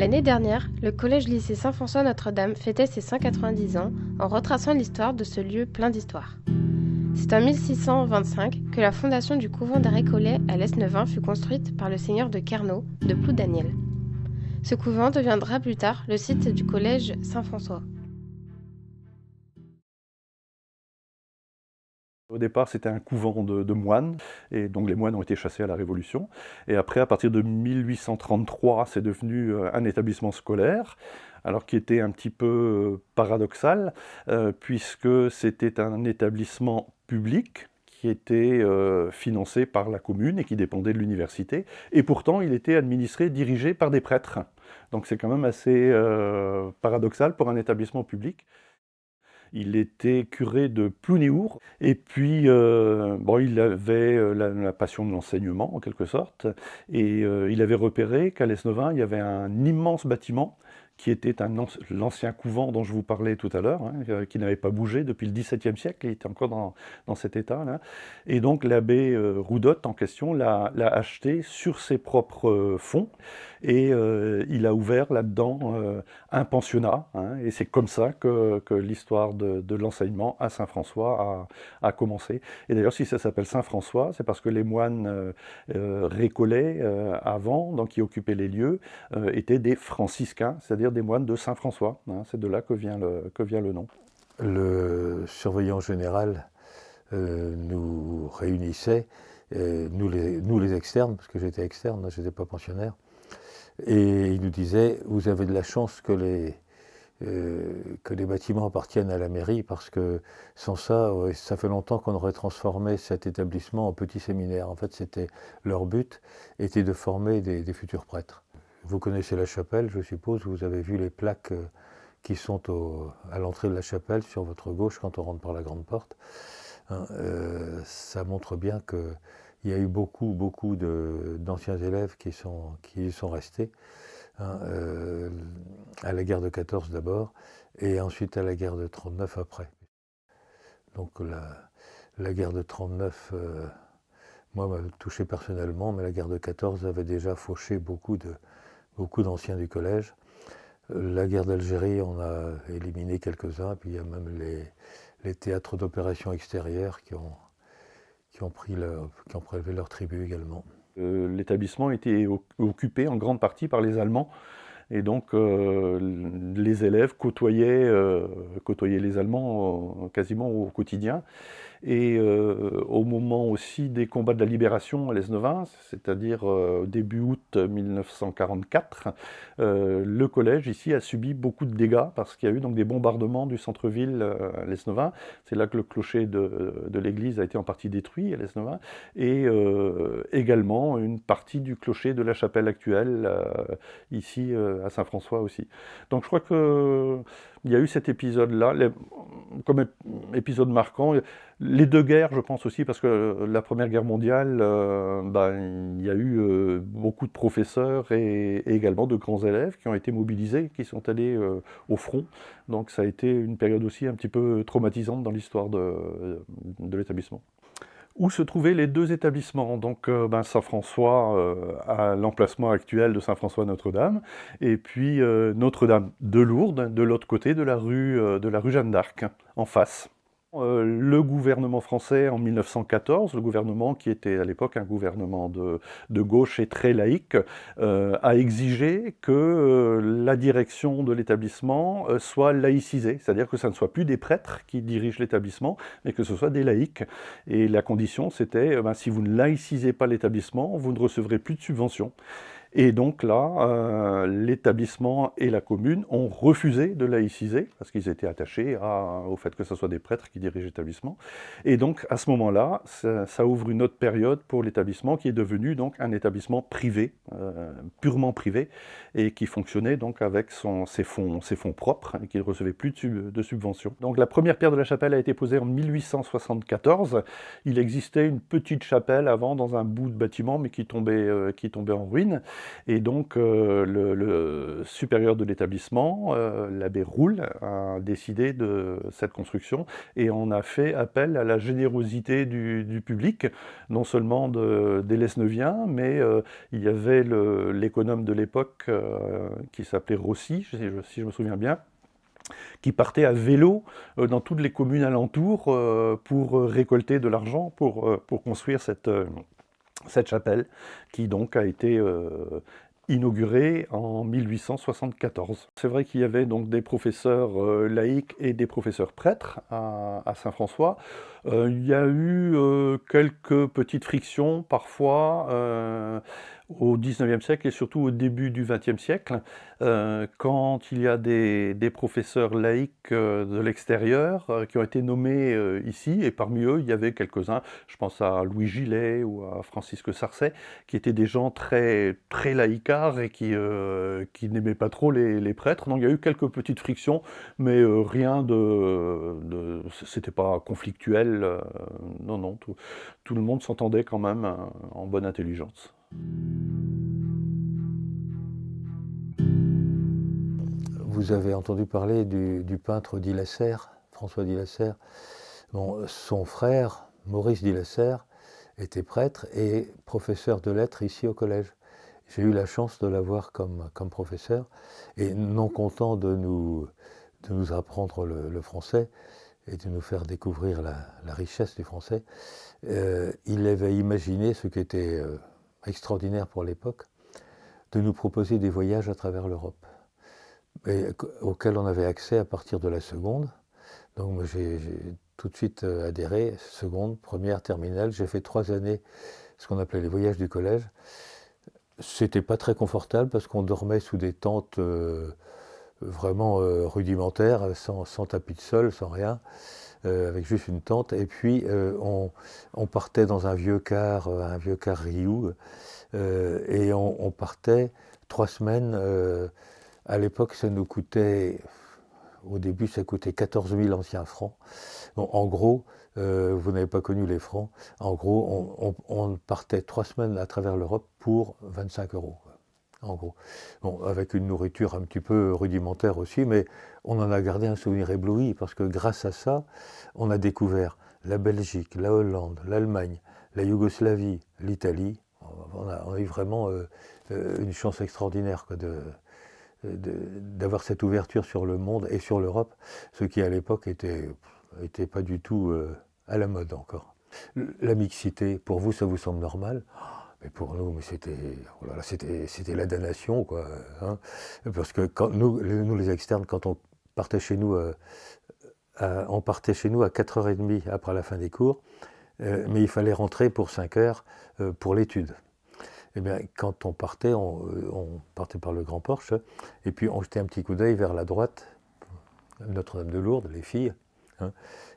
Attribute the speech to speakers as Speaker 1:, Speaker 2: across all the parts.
Speaker 1: L'année dernière, le collège-lycée Saint-François-Notre-Dame fêtait ses 190 ans en retraçant l'histoire de ce lieu plein d'histoire. C'est en 1625 que la fondation du couvent des Récollets à l'Esnevin fut construite par le seigneur de Carnot, de Ploudaniel. Ce couvent deviendra plus tard le site du collège Saint-François.
Speaker 2: Au départ, c'était un couvent de moines, et donc les moines ont été chassés à la Révolution. Et après, à partir de 1833, c'est devenu un établissement scolaire, alors qui était un petit peu paradoxal, puisque c'était un établissement public qui était financé par la commune et qui dépendait de l'université. Et pourtant, il était administré, dirigé par des prêtres. Donc c'est quand même assez paradoxal pour un établissement public. Il était curé de Plounéour, et puis il avait la passion de l'enseignement en quelque sorte, et il avait repéré qu'à l'Esnevin, il y avait un immense bâtiment qui était l'ancien couvent dont je vous parlais tout à l'heure, qui n'avait pas bougé depuis le XVIIe siècle, il était encore dans cet état-là. Et donc l'abbé Roudotte en question l'a acheté sur ses propres fonds, et il a ouvert là-dedans un pensionnat, et c'est comme ça que l'histoire de l'enseignement à Saint-François a commencé. Et d'ailleurs, si ça s'appelle Saint-François, c'est parce que les moines récollets avant, donc qui occupaient les lieux, étaient des franciscains, c'est-à-dire des moines de Saint-François. C'est de là que vient le nom.
Speaker 3: Le surveillant général nous réunissait, nous les externes, parce que j'étais externe, je n'étais pas pensionnaire, et il nous disait « Vous avez de la chance que les bâtiments appartiennent à la mairie, parce que sans ça, ça fait longtemps qu'on aurait transformé cet établissement en petit séminaire. » En fait, c'était leur but, était de former des futurs prêtres. Vous connaissez la chapelle, je suppose, vous avez vu les plaques qui sont à l'entrée de la chapelle, sur votre gauche, quand on rentre par la grande porte. Ça montre bien qu'il y a eu beaucoup d'anciens élèves qui y sont restés, à la guerre de 14 d'abord, et ensuite à la guerre de 39 après. Donc la guerre de 39, moi, m'a touché personnellement, mais la guerre de 14 avait déjà fauché beaucoup d'anciens du collège. La guerre d'Algérie, on a éliminé quelques-uns, puis il y a même les théâtres d'opérations extérieures qui ont prélevé leur tribut également.
Speaker 2: L'établissement était occupé en grande partie par les Allemands, et donc les élèves côtoyaient les Allemands quasiment au quotidien. Et au moment aussi des combats de la libération à l'Esnevin, c'est-à-dire début août 1944, le collège ici a subi beaucoup de dégâts parce qu'il y a eu donc des bombardements du centre-ville à l'Esnevin. C'est là que le clocher de l'église a été en partie détruit à l'Esnevin, et également une partie du clocher de la chapelle actuelle ici à Saint-François aussi. Donc je crois que il y a eu cet épisode-là, comme épisode marquant. Les deux guerres, je pense aussi, parce que la Première Guerre mondiale, il y a eu beaucoup de professeurs et également de grands élèves qui ont été mobilisés, qui sont allés au front. Donc ça a été une période aussi un petit peu traumatisante dans l'histoire de l'établissement. Où se trouvaient les deux établissements? Donc Saint-François à l'emplacement actuel de Saint-François-Notre-Dame, et puis Notre-Dame de Lourdes, de l'autre côté de la rue Jeanne d'Arc, en face. Le gouvernement français en 1914, le gouvernement qui était à l'époque un gouvernement de gauche et très laïque, a exigé que la direction de l'établissement soit laïcisée, c'est-à-dire que ça ne soit plus des prêtres qui dirigent l'établissement, mais que ce soit des laïcs. Et la condition, c'était si vous ne laïcisez pas l'établissement, vous ne recevrez plus de subventions. Et donc là, l'établissement et la commune ont refusé de laïciser, parce qu'ils étaient attachés au fait que ce soit des prêtres qui dirigent l'établissement. Et donc, à ce moment-là, ça ouvre une autre période pour l'établissement, qui est devenu donc un établissement privé, purement privé, et qui fonctionnait donc avec ses fonds propres, et qui ne recevait plus de subventions. Donc la première pierre de la chapelle a été posée en 1874. Il existait une petite chapelle avant, dans un bout de bâtiment, mais qui tombait en ruine. Et donc le supérieur de l'établissement, l'abbé Roule, a décidé de cette construction et on a fait appel à la générosité du public, non seulement des Lesneviens, mais il y avait l'économe de l'époque qui s'appelait Rossi, si je me souviens bien, qui partait à vélo dans toutes les communes alentours pour récolter de l'argent pour construire cette chapelle, qui donc a été inaugurée en 1874. C'est vrai qu'il y avait donc des professeurs laïcs et des professeurs prêtres à Saint-François. Il y a eu quelques petites frictions parfois au XIXe siècle et surtout au début du XXe siècle, quand il y a des professeurs laïcs de l'extérieur qui ont été nommés ici, et parmi eux il y avait quelques-uns, je pense à Louis Gillet ou à Francisque Sarcey, qui étaient des gens très, très laïcards et qui n'aimaient pas trop les prêtres. Donc il y a eu quelques petites frictions, mais rien c'était pas conflictuel, non, tout le monde s'entendait quand même en bonne intelligence.
Speaker 3: Vous avez entendu parler du peintre d'Illasserre, François d'Illasserre. Bon, son frère, Maurice d'Illasserre, était prêtre et professeur de lettres ici au collège. J'ai eu la chance de l'avoir comme professeur, et non content de nous apprendre le français et de nous faire découvrir la richesse du français, il avait imaginé, ce qui était extraordinaire pour l'époque, de nous proposer des voyages à travers l'Europe, auxquels on avait accès à partir de la seconde. Donc moi, j'ai tout de suite adhéré, seconde, première, terminale. J'ai fait 3 années, ce qu'on appelait les voyages du collège. C'était pas très confortable parce qu'on dormait sous des tentes vraiment rudimentaires, sans tapis de sol, sans rien, avec juste une tente. Et puis on partait dans un vieux car Rioux, et on partait 3 semaines. À l'époque, ça nous coûtait, au début, ça coûtait 14 000 anciens francs. Bon, en gros, vous n'avez pas connu les francs. En gros, on partait 3 semaines à travers l'Europe pour 25 €. En gros. Bon, avec une nourriture un petit peu rudimentaire aussi, mais on en a gardé un souvenir ébloui, parce que grâce à ça, on a découvert la Belgique, la Hollande, l'Allemagne, la Yougoslavie, l'Italie. On a eu vraiment une chance extraordinaire, quoi, d'avoir cette ouverture sur le monde et sur l'Europe, ce qui à l'époque était pas du tout à la mode encore. La mixité, pour vous, ça vous semble normal? Mais pour nous, c'était la damnation, quoi. Hein, parce que nous, les externes, quand on partait chez nous, à 4h30 après la fin des cours, mais il fallait rentrer pour 5h pour l'étude. Eh bien, quand on partait par le grand porche, et puis on jetait un petit coup d'œil vers la droite, Notre-Dame de Lourdes, les filles, hein,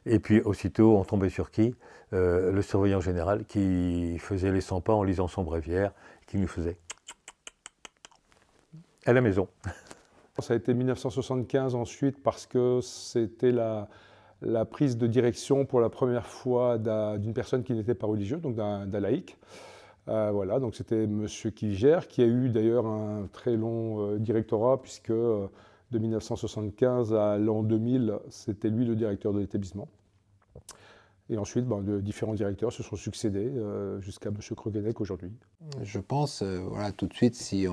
Speaker 3: et puis aussitôt on tombait sur qui? Le surveillant général, qui faisait les 100 pas en lisant son bréviaire, qui nous faisait à la maison.
Speaker 4: Ça a été 1975 ensuite, parce que c'était la prise de direction pour la première fois d'une personne qui n'était pas religieuse, donc d'un laïc. Voilà, donc c'était M. Kiviger, qui a eu d'ailleurs un très long directorat, puisque de 1975 à l'an 2000, c'était lui le directeur de l'établissement. Et ensuite, de différents directeurs se sont succédés jusqu'à M. Krogenek aujourd'hui.
Speaker 5: Je pense, voilà, tout de suite, si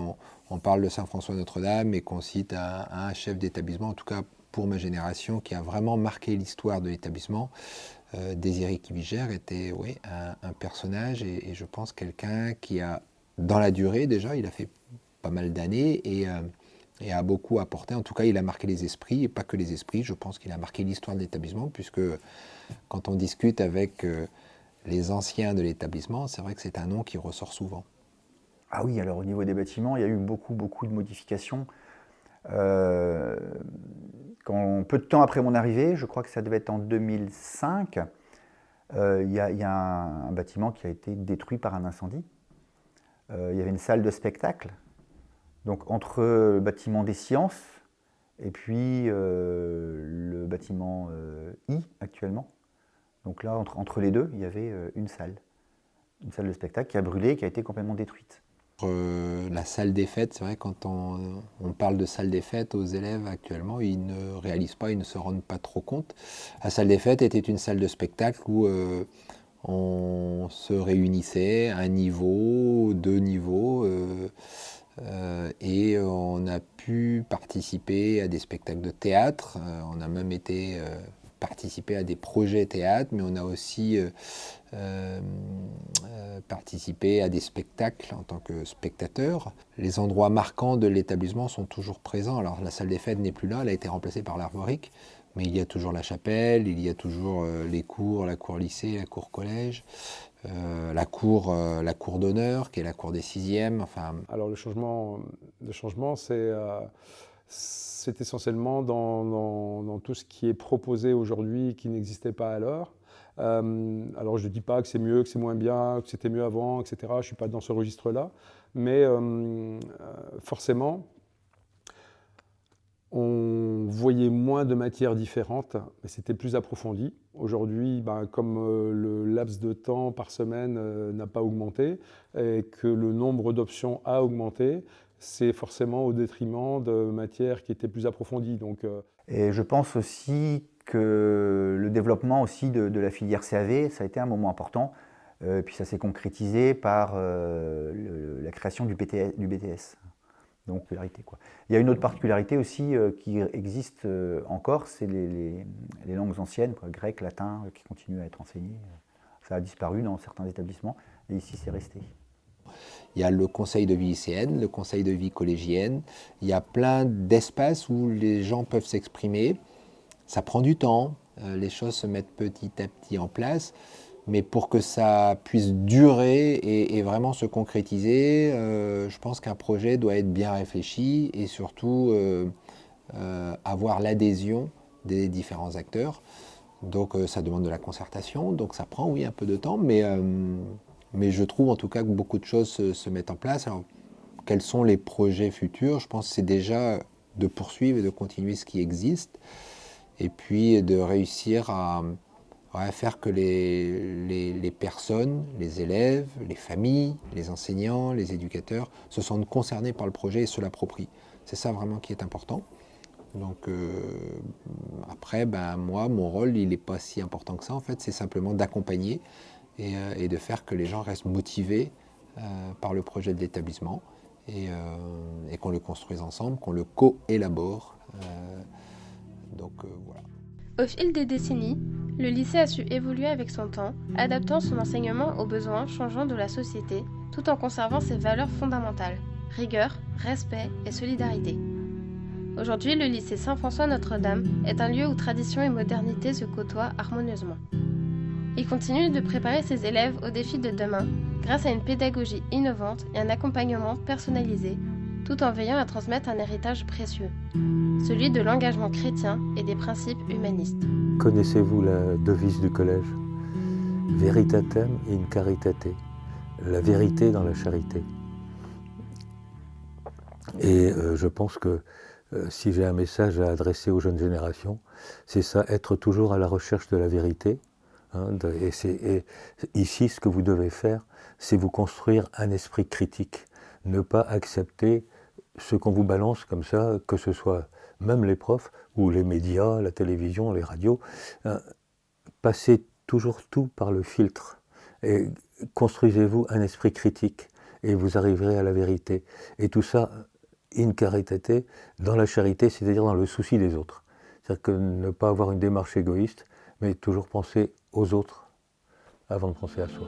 Speaker 5: on parle de Saint-François-Notre-Dame et qu'on cite un chef d'établissement, en tout cas pour ma génération, qui a vraiment marqué l'histoire de l'établissement, Désiré Kiviger était, oui, un personnage, et je pense quelqu'un qui a, dans la durée déjà, il a fait pas mal d'années et a beaucoup apporté. En tout cas, il a marqué les esprits, et pas que les esprits, je pense qu'il a marqué l'histoire de l'établissement, puisque quand on discute avec les anciens de l'établissement, c'est vrai que c'est un nom qui ressort souvent.
Speaker 6: Ah oui, alors au niveau des bâtiments, il y a eu beaucoup de modifications. Peu de temps après mon arrivée, je crois que ça devait être en 2005, il y a un bâtiment qui a été détruit par un incendie. Il y avait une salle de spectacle, donc entre le bâtiment des sciences et puis le bâtiment I actuellement. Donc là, entre les deux, il y avait une salle de spectacle qui a brûlé, qui a été complètement détruite.
Speaker 5: La salle des fêtes, c'est vrai, quand on parle de salle des fêtes aux élèves actuellement, ils ne réalisent pas, ils ne se rendent pas trop compte. La salle des fêtes était une salle de spectacle où on se réunissait à un niveau, 2 niveaux, et on a pu participer à des spectacles de théâtre. On a même été participer à des projets théâtre, mais on a aussi participé à des spectacles en tant que spectateur. Les endroits marquants de l'établissement sont toujours présents. Alors la salle des fêtes n'est plus là, elle a été remplacée par l'Armorique, mais il y a toujours la chapelle, il y a toujours les cours, la cour lycée, la cour collège, la cour d'honneur, qui est la cour des 6e. Enfin...
Speaker 4: Alors le changement c'est essentiellement dans tout ce qui est proposé aujourd'hui qui n'existait pas alors. Alors je ne dis pas que c'est mieux, que c'est moins bien, que c'était mieux avant, etc. Je ne suis pas dans ce registre-là. Mais forcément, on voyait moins de matières différentes, mais c'était plus approfondi. Aujourd'hui, comme le laps de temps par semaine n'a pas augmenté et que le nombre d'options a augmenté, c'est forcément au détriment de matières qui étaient plus approfondies.
Speaker 6: Et je pense aussi que le développement aussi de la filière CAV, ça a été un moment important. Puis ça s'est concrétisé par la création du BTS. Donc, particularité, quoi. Il y a une autre particularité aussi qui existe encore, c'est les langues anciennes, quoi, grec, latin, qui continuent à être enseignées. Ça a disparu dans certains établissements, et ici c'est resté.
Speaker 5: Il y a le conseil de vie lycéenne, le conseil de vie collégienne. Il y a plein d'espaces où les gens peuvent s'exprimer. Ça prend du temps, les choses se mettent petit à petit en place. Mais pour que ça puisse durer et vraiment se concrétiser, je pense qu'un projet doit être bien réfléchi et surtout avoir l'adhésion des différents acteurs. Donc ça demande de la concertation, donc ça prend oui un peu de temps, mais je trouve en tout cas que beaucoup de choses se mettent en place. Alors, quels sont les projets futurs? Je pense que c'est déjà de poursuivre et de continuer ce qui existe, et puis de réussir à faire que les personnes, les élèves, les familles, les enseignants, les éducateurs se sentent concernés par le projet et se l'approprient. C'est ça vraiment qui est important. Donc après, moi, mon rôle, il n'est pas si important que ça. En fait, c'est simplement d'accompagner et de faire que les gens restent motivés par le projet de l'établissement et qu'on le construise ensemble, qu'on le co-élabore. Voilà.
Speaker 1: Au fil des décennies, le lycée a su évoluer avec son temps, adaptant son enseignement aux besoins changeants de la société, tout en conservant ses valeurs fondamentales, rigueur, respect et solidarité. Aujourd'hui, le lycée Saint-François Notre-Dame est un lieu où tradition et modernité se côtoient harmonieusement. Il continue de préparer ses élèves aux défis de demain grâce à une pédagogie innovante et un accompagnement personnalisé, tout en veillant à transmettre un héritage précieux, celui de l'engagement chrétien et des principes humanistes.
Speaker 3: Connaissez-vous la devise du collège? Veritatem in caritate, la vérité dans la charité. Et je pense que si j'ai un message à adresser aux jeunes générations, c'est ça, être toujours à la recherche de la vérité. Et ici, ce que vous devez faire, c'est vous construire un esprit critique. Ne pas accepter ce qu'on vous balance comme ça, que ce soit même les profs ou les médias, la télévision, les radios. Passez toujours tout par le filtre et construisez-vous un esprit critique et vous arriverez à la vérité. Et tout ça, in caritate, dans la charité, c'est-à-dire dans le souci des autres. C'est-à-dire que ne pas avoir une démarche égoïste, mais toujours penser aux autres avant de penser à soi.